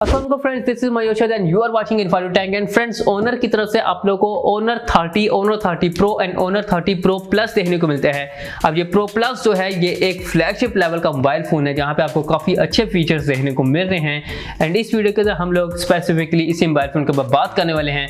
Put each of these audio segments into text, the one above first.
अस्सलाम friends, this is Mayur and you are watching informativetech। And friends, Honor की तरफ से आप लोगों को Honor 30, Honor 30 pro and Honor 30 pro plus देखने को मिलते हैं। अब ये प्रो प्लस जो है ये एक फ्लैगशिप लेवल का मोबाइल फोन है जहां पे आपको काफी अच्छे फीचर्स देखने को मिल रहे हैं। एंड इस वीडियो के अंदर हम लोग स्पेसिफिकली इसी मोबाइल फोन के ऊपर बात करने वाले हैं।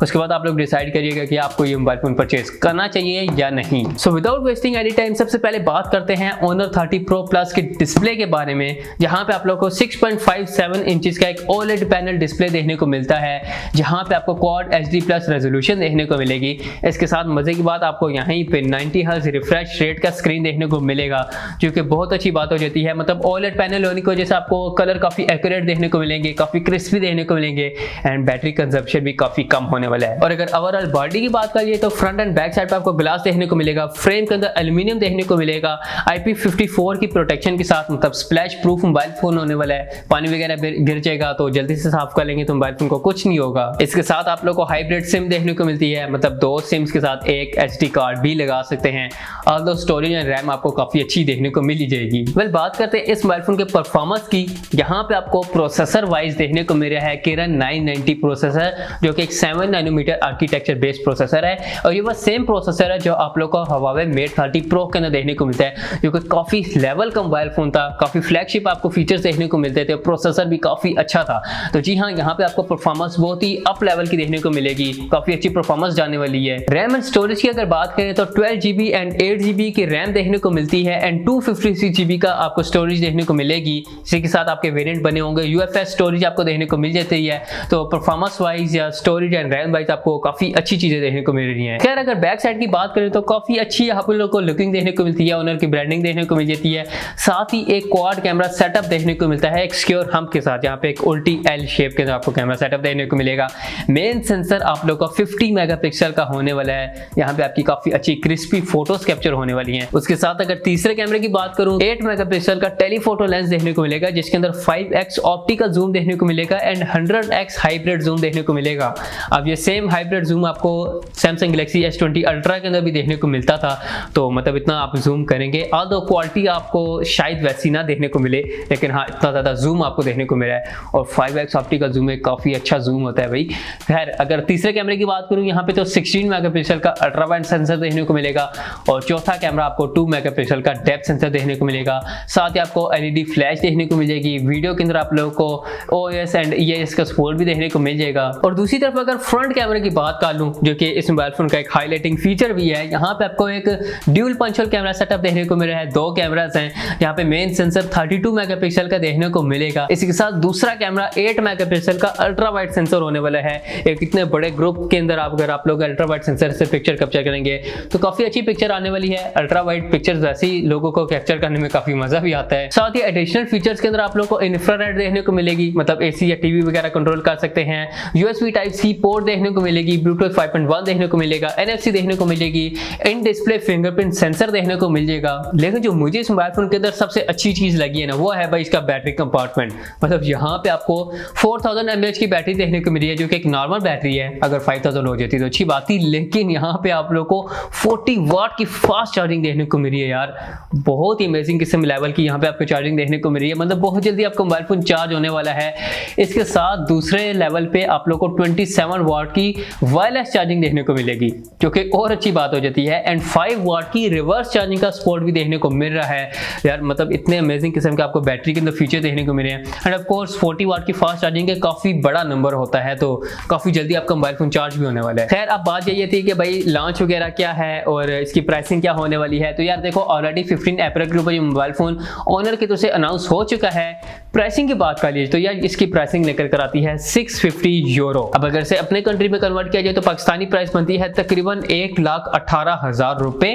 उसके बाद आप लोग डिसाइड करिएगा कि आपको ये मोबाइल फोन परचेज करना चाहिए या नहीं। So without wasting any time सबसे पहले बात करते हैं ओनर 30 प्रो प्लस के डिस्प्ले के बारे में, जहां पे आप लोग को 6.57 इंचेस का एक ओलेड पैनल डिस्प्ले देखने को मिलता है, जहां पे आपको क्वाड HD प्लस रेजोल्यूशन देखने को मिलेगी। इसके साथ मजे की बात आपको यहीं पे 90 हर्ट्ज रिफ्रेश रेट का स्क्रीन देखने को मिलेगा, जो कि बहुत अच्छी बात हो जाती है। मतलब ओलेड पैनल होने की वजह से आपको कलर काफी एक्यूरेट देखने को मिलेंगे, काफी क्रिस्पी देखने को मिलेंगे एंड बैटरी कंजप्शन भी काफी कम होने वाला है। और अगर ओवरऑल बॉडी की बात करिए तो फ्रंट एंड बैक साइड पे आपको ग्लास देखने को मिलेगा, फ्रेम के अंदर एल्यूमिनियम देखने को मिलेगा, IP54 की प्रोटेक्शन के साथ, मतलब स्प्लैश प्रूफ मोबाइल फोन होने वाला है। पानी वगैरह गिर जाएगा तो जल्दी से साफ कर लेंगे तो मोबाइल फोन को कुछ नहीं होगा। इसके साथ आप लोग को हाइब्रिड सिम देखने को मिलती है, मतलब दो सिम्स के साथ एक SD कार्ड भी लगा सकते हैं। ऑल्दो स्टोरेज एंड रैम आपको काफी अच्छी देखने को मिल जाएगी। वेल, बात करते हैं इस मोबाइल फोन के परफॉर्मेंस की। यहाँ पे आपको प्रोसेसर वाइज देखने को मिल रहा है Kirin 990 प्रोसेसर, जो कि एक 7 नैनोमीटर आर्किटेक्चर बेस्ड प्रोसेसर है। और ये वो सेम प्रोसेसर है जो आप लोग को Huawei Mate 30 Pro के अंदर देखने को मिलता है, जो कि काफी लेवल का मोबाइल फोन था, काफी फ्लैगशिप आपको फीचर्स देखने को मिलते थे, प्रोसेसर भी काफी अच्छा था। तो जी हाँ, यहाँ पे आपको परफॉर्मेंस बहुत ही अप लेवल की देखने को मिलेगी, काफी अच्छी परफॉर्मेंस जाने वाली है। रैम एंड स्टोरेज की अगर बात करें तो 12GB एंड 8GB की रैम देखने को मिलती है एंड 256GB का आपको स्टोरेज देखने को मिलेगी। इसी के साथ आपके वेरिएंट बने होंगे, UFS स्टोरेज आपको देखने को मिल जाती है। तो परफॉर्मेंस वाइज या स्टोरेज एंड रैम वाइज आपको काफी अच्छी चीजें देखने को मिल रही है। खैर, अगर बैक साइड की बात करें तो काफी अच्छी आप लोगों को लुकिंग देखने को मिलती है, ओनर की ब्रांडिंग देखने को मिल जाती है। साथ ही एक क्वाड कैमरा सेटअप देखने को मिलता है एक सिक्योर हम्प के साथ, यहाँ पे एक उल्टी L शेप के अंदर आपको कैमरा सेटअप देखने को मिलेगा। मेन सेंसर आप लोग का 50 मेगापिक्सल का होने वाला है, यहाँ पे आपकी काफी अच्छी क्रिस्पी फोटोज कैप्चर होने वाली हैं। उसके साथ अगर तीसरे कैमरे की बात करूं, 8 मेगापिक्सल का टेलीफोटो लेंस देखने को मिलेगा, जिसके अंदर 5x ऑप्टिकल जूम देखने को मिलेगा एंड 100x हाइब्रिड जूम देखने को मिलेगा। अब ये सेम हाइब्रिड जूम आपको सैमसंग गैलेक्सी S20 अल्ट्रा के अंदर भी देखने को मिलता था, तो मतलब इतना आप जूम करेंगे, ऑल्दो क्वालिटी आपको शायद वैसी ना देखने को मिले, लेकिन हाँ इतना ज्यादा जूम आपको देखने को मिला है। और 5x ऑप्टिकल जूम में काफी अच्छा जूम होता है भाई। खैर, अगर तीसरे कैमरे की बात करूं, यहाँ पे तो 16 मेगापिक्सल का अल्ट्रा वाइड सेंसर देखने को मिलेगा और चौथा कैमरा आपको 2 मेगापिक्सल का डेप्थ सेंसर देखने को मिलेगा। साथ ही आपको LED फ्लैश देखने को मिल जाएगी। वीडियो के अंदर आप लोगों को OS एंड EIS का सपोर्ट भी देखने को मिल जाएगा। और दूसरी तरफ अगर फ्रंट कैमरे की बात कर लूं, जो कि इस मोबाइल फोन का एक हाईलाइटिंग फीचर भी है, यहाँ पे आपको एक ड्यूल पंचोल कैमरा सेटअप देखने को मिल रहा है। दो कैमरास हैं, यहाँ पे मेन सेंसर 32 मेगापिक्सल का देखने को मिलेगा। इसके साथ दूसरा कैमरा 8 मेगापिक्सल का अल्ट्रा वाइड सेंसर होने वाला है। एक इतने बड़े ग्रुप के अंदर अगर आप लोग अल्ट्रा वाइड सेंसर से पिक्चर कैप्चर करेंगे तो काफी अच्छी पिक्चर आने वाली है। अल्ट्रा वाइड पिक्चर्स वैसे ही लोगों को कैप्चर करने में काफी मजा भी आता है। साथ ही एडिशनल फीचर्स के अंदर आप लोग को इंफ्रारेड देखने को मिलेगी, मतलब AC या TV वगैरह कंट्रोल कर सकते हैं। USB Type-C पोर्ट देखने को मिलेगी, ब्लूटूथ 5.1 देखने को मिलेगा, NFC देखने को मिलेगी, इन डिस्प्ले फिंगरप्रिंट सेंसर देखने को मिल जाएगा। लेकिन जो मुझे इस मोबाइल फोन के अंदर सबसे अच्छी चीज लगी है ना, वो है भाई इसका बैटरी कंपार्टमेंट। मतलब यहाँ पे आपको 4000 mAh की बैटरी देखने को मिली है, जो कि एक नॉर्मल बैटरी है। अगर 5000 हो जाती तो अच्छी बात थी, लेकिन यहाँ पे आप लोग को 40 वाट की फास्ट चार्जिंग देखने को मिल रही है यार। बहुत ही अमेजिंग किस्म लेवल की यहाँ पे आपको चार्जिंग देखने को मिल रही है, मतलब बहुत जल्दी आपका मोबाइल फोन चार्ज होने वाला है। इसके साथ दूसरे लेवल पे आप लोग को 27 वाट की वायरलेस चार्जिंग देखने को मिलेगी, जो कि और अच्छी बात हो जाती है। एंड 5 वाट की रिवर्स चार्जिंग का सपोर्ट भी देखने को मिल रहा है यार। मतलब इतने अमेजिंग किस्म के आपको बैटरी के अंदर फीचर देखने को मिले हैं। एंड ऑफ कोर्स 40 वाट की फास्ट चार्जिंग का काफी बड़ा नंबर होता है, तो काफी जल्दी आपका मोबाइल फोन चार्ज भी होने वाला है। खैर, अब बात ये थी कि भाई लॉन्च वगैरह क्या है और इसकी प्राइसिंग क्या होने वाली है। तो यार देखो, ऑलरेडी 15 अप्रैल के ऊपर ये मोबाइल फोन ओनर की तरफ से अनाउंस हो चुका है। प्राइसिंग की बात कर लीजिए तो यार इसकी प्राइसिंग लेकर कर आती है 650 यूरो। अब अगर से अपने कंट्री में कन्वर्ट किया जाए तो पाकिस्तानी प्राइस बनती है तकरीबन 1,18,000 रुपए।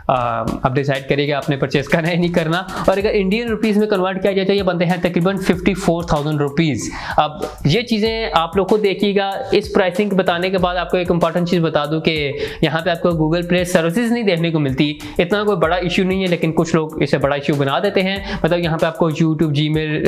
अब डिसाइड करिएगा आपने परचेस करना है नहीं करना। और अगर इंडियन रुपीस में कन्वर्ट किया जाए तो ये बनते हैं तकरीबन 54,000 रुपीज। अब ये चीजें आप लोग को देखिएगा। इस प्राइसिंग बताने के बाद आपको एक इंपॉर्टेंट चीज बता दूं कि यहाँ पे आपको गूगल प्ले सर्विसेज नहीं देखने को मिलती। इतना कोई बड़ा इश्यू नहीं है, लेकिन कुछ लोग इसे बड़ा इश्यू बना देते हैं। मतलब यहाँ पे आपको यूट्यूब, जीमेल,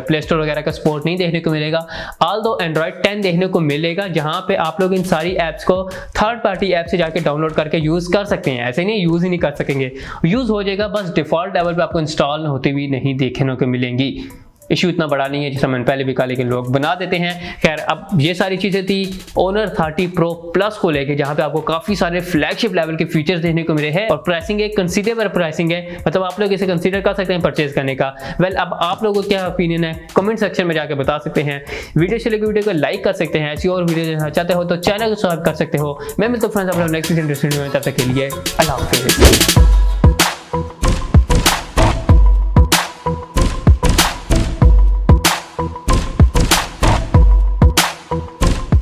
प्ले स्टोर वगैरह का सपोर्ट नहीं देखने को मिलेगा। ऑल्दो एंड्रॉइड 10 देखने को मिलेगा, जहाँ पे आप लोग इन सारी एप्स को थर्ड पार्टी ऐप से जाके डाउनलोड करके यूज कर सकते हैं। ऐसे नहीं यूज ही नहीं कर सकेंगे, यूज हो जाएगा, बस डिफॉल्ट लेवल पे आपको इंस्टॉल होती हुई नहीं देखने को मिलेंगी। इशू इतना बड़ा नहीं है, जैसा मैंने पहले भी कहा, लेकिन लोग बना देते हैं। खैर, अब ये सारी चीज़ें थी Honor 30 Pro Plus को लेके, जहाँ पे आपको काफ़ी सारे फ्लैगशिप लेवल के फीचर्स देखने को मिले हैं और प्राइसिंग एक कंसीडरेबल प्राइसिंग है, मतलब आप लोग इसे कंसीडर कर सकते हैं परचेज करने का। वेल, अब आप लोगों को क्या ओपिनियन है कमेंट सेक्शन में जाकर बता सकते हैं। वीडियो से लेकर वीडियो को लाइक कर सकते हैं। ऐसी और वीडियो देखना चाहते हो तो चैनल को सब्सक्राइब कर सकते हो। मैं मिलता हूं फ्रेंड्स अपने नेक्स्ट इंटरेस्टिंग वीडियो में, तब तक के लिए अल्लाह हाफिज़।